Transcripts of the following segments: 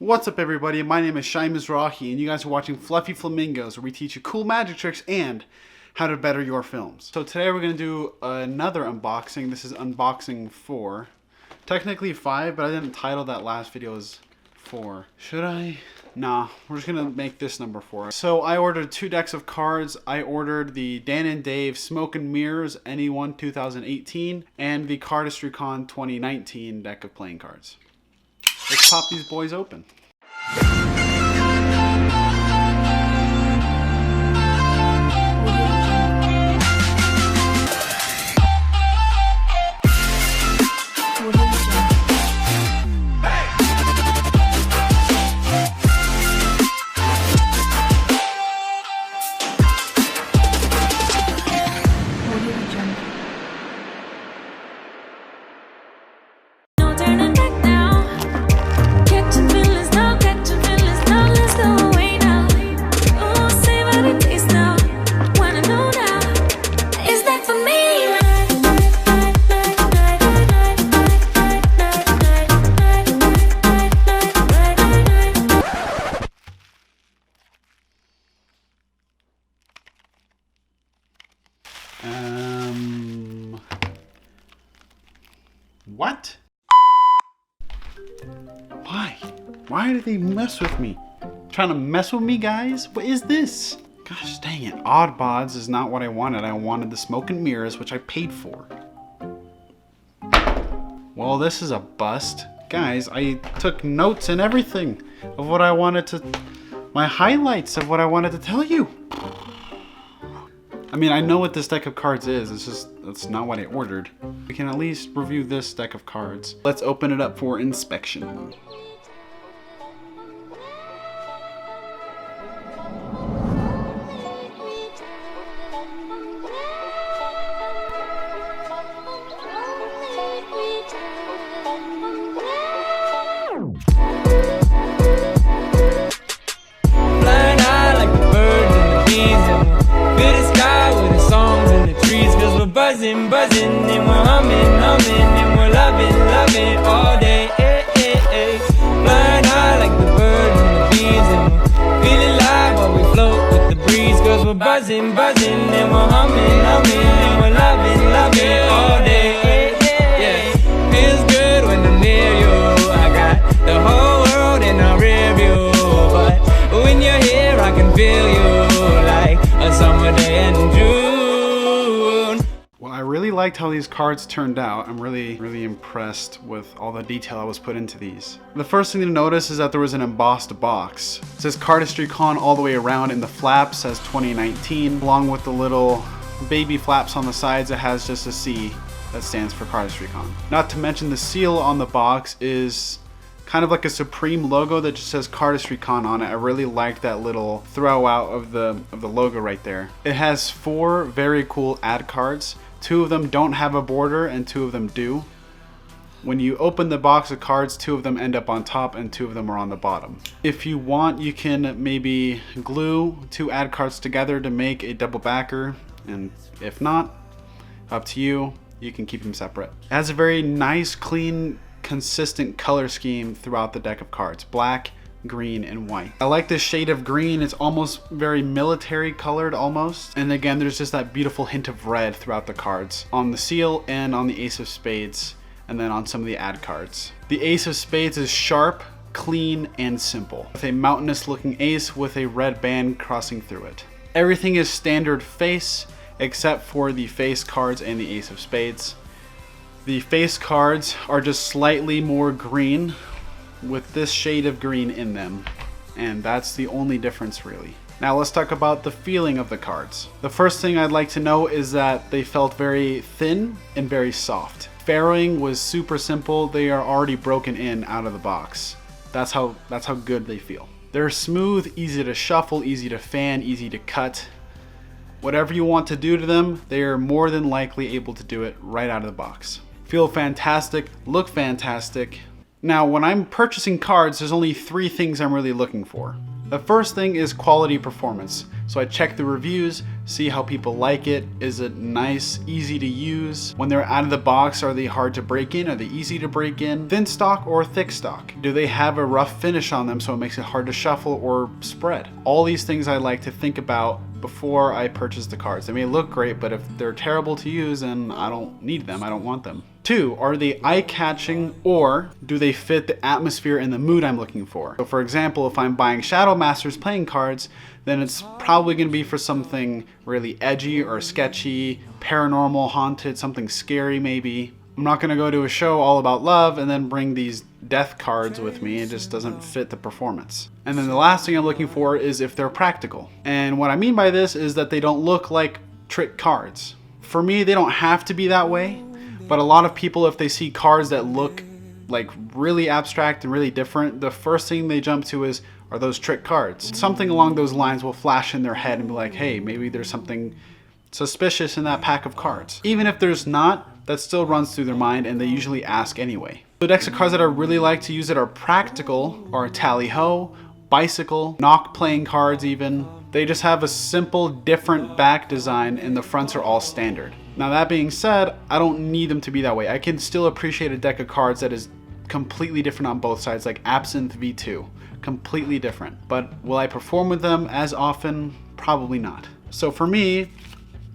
What's up everybody, my name is Shai Mizrahi and you guys are watching Fluffy Flamingos, where we teach you cool magic tricks and how to better your films. So today we're going to do another unboxing. This is unboxing 4. Technically 5, but I didn't title that last video as 4. Should I? Nah, we're just going to make this number 4. So I ordered 2 decks of cards. I ordered the Dan and Dave Smoke and Mirrors NE1 2018 and the Cardistry-Con 2019 deck of playing cards. Let's pop these boys open. What? Why? Why did they mess with me? Trying to mess with me, guys? What is this? Gosh dang it. Odd Bods is not what I wanted. I wanted the Smoke and Mirrors, which I paid for. Well, this is a bust. Guys, I took notes and everything of what I wanted to... my highlights of what I wanted to tell you. I mean, I know what this deck of cards is, it's just, that's not what I ordered. We can at least review this deck of cards. Let's open it up for inspection. Buzzing, buzzing, and we're humming, humming, and we're loving, loving all day. Flying high like the birds and the bees, and we're feeling live while we float with the breeze. Cause we're buzzing, buzzing, and we're humming, humming, and we're loving, loving all day. Yeah, feels good when I'm near you. I got the whole world in our rear view, but when you're here, I can feel you like a summer day in June. I really liked how these cards turned out. I'm really impressed with all the detail that was put into these. The first thing to notice is that there was an embossed box. It says Cardistry-Con all the way around, and the flap says 2019. Along with the little baby flaps on the sides, it has just a C that stands for Cardistry-Con. Not to mention the seal on the box is kind of like a Supreme logo that just says Cardistry-Con on it. I really like that little throw out of the logo right there. It has 4 very cool ad cards. 2 of them don't have a border and 2 of them do. When you open the box of cards, 2 of them end up on top and 2 of them are on the bottom. If you want, you can maybe glue 2 ad cards together to make a double backer, and if not, up to you. You can keep them separate. It has a very nice, clean, consistent color scheme throughout the deck of cards. Black, green, and white. I like this shade of green. It's almost very military colored almost. And again, there's just that beautiful hint of red throughout the cards. On the seal and on the Ace of Spades, and then on some of the ad cards. The Ace of Spades is sharp, clean, and simple, with a mountainous looking ace with a red band crossing through it. Everything is standard face, except for the face cards and the Ace of Spades. The face cards are just slightly more green, with this shade of green in them, and that's the only difference really. Now let's talk about the feeling of the cards. The first thing I'd like to know is that they felt very thin and very soft. Fairing was super simple. They are already broken in out of the box. That's how good they feel. They're smooth, easy to shuffle, easy to fan, easy to cut. Whatever you want to do to them, they are more than likely able to do it right out of the box. Feel fantastic, look fantastic. Now, when I'm purchasing cards, there's only 3 things I'm really looking for. The first thing is quality performance. So I check the reviews, see how people like it. Is it nice, easy to use? When they're out of the box, are they hard to break in? Are they easy to break in? Thin stock or thick stock? Do they have a rough finish on them so it makes it hard to shuffle or spread? All these things I like to think about before I purchase the cards. They may look great, but if they're terrible to use, then I don't need them, I don't want them. 2, are they eye-catching, or do they fit the atmosphere and the mood I'm looking for? So for example, if I'm buying Shadow Masters playing cards, then it's probably going to be for something really edgy or sketchy, paranormal, haunted, something scary maybe. I'm not going to go to a show all about love and then bring these death cards with me. It just doesn't fit the performance. And then the last thing I'm looking for is if they're practical. And what I mean by this is that they don't look like trick cards. For me, they don't have to be that way, but a lot of people, if they see cards that look like really abstract and really different, the first thing they jump to is, are those trick cards? Something along those lines will flash in their head and be like, hey, maybe there's something suspicious in that pack of cards. Even if there's not, that still runs through their mind, and they usually ask anyway. The decks of cards that I really like to use that are practical are Tally-Ho, Bicycle, Knock playing cards even. They just have a simple, different back design, and the fronts are all standard. Now that being said, I don't need them to be that way. I can still appreciate a deck of cards that is completely different on both sides, like Absinthe V2. Completely different. But will I perform with them as often? Probably not. So for me,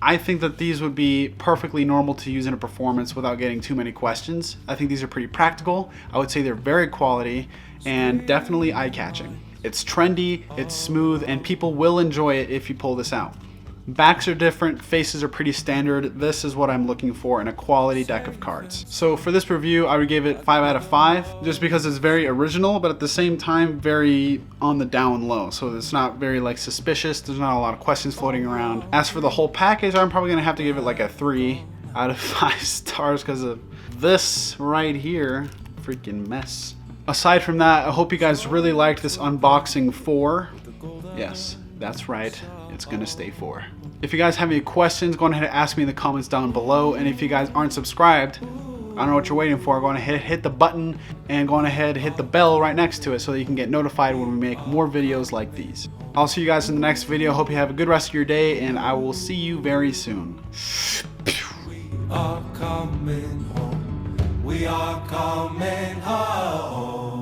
I think that these would be perfectly normal to use in a performance without getting too many questions. I think these are pretty practical. I would say they're very quality and definitely eye-catching. It's trendy, it's smooth, and people will enjoy it if you pull this out. Backs are different, faces are pretty standard. This is what I'm looking for in a quality deck of cards. So for this review, I would give it 5 out of 5, just because it's very original, but at the same time, very on the down low. So it's not very like suspicious. There's not a lot of questions floating around. As for the whole package, I'm probably gonna have to give it like a 3 out of 5 stars because of this right here. Freaking mess. Aside from that, I hope you guys really liked this unboxing 4. Yes, that's right. It's gonna stay 4. If you guys have any questions, go ahead and ask me in the comments down below. And if you guys aren't subscribed, I don't know what you're waiting for. Go ahead, hit the button, and go ahead, hit the bell right next to it so that you can get notified when we make more videos like these. I'll see you guys in the next video. Hope you have a good rest of your day, and I will see you very soon. We are coming home. We are coming home.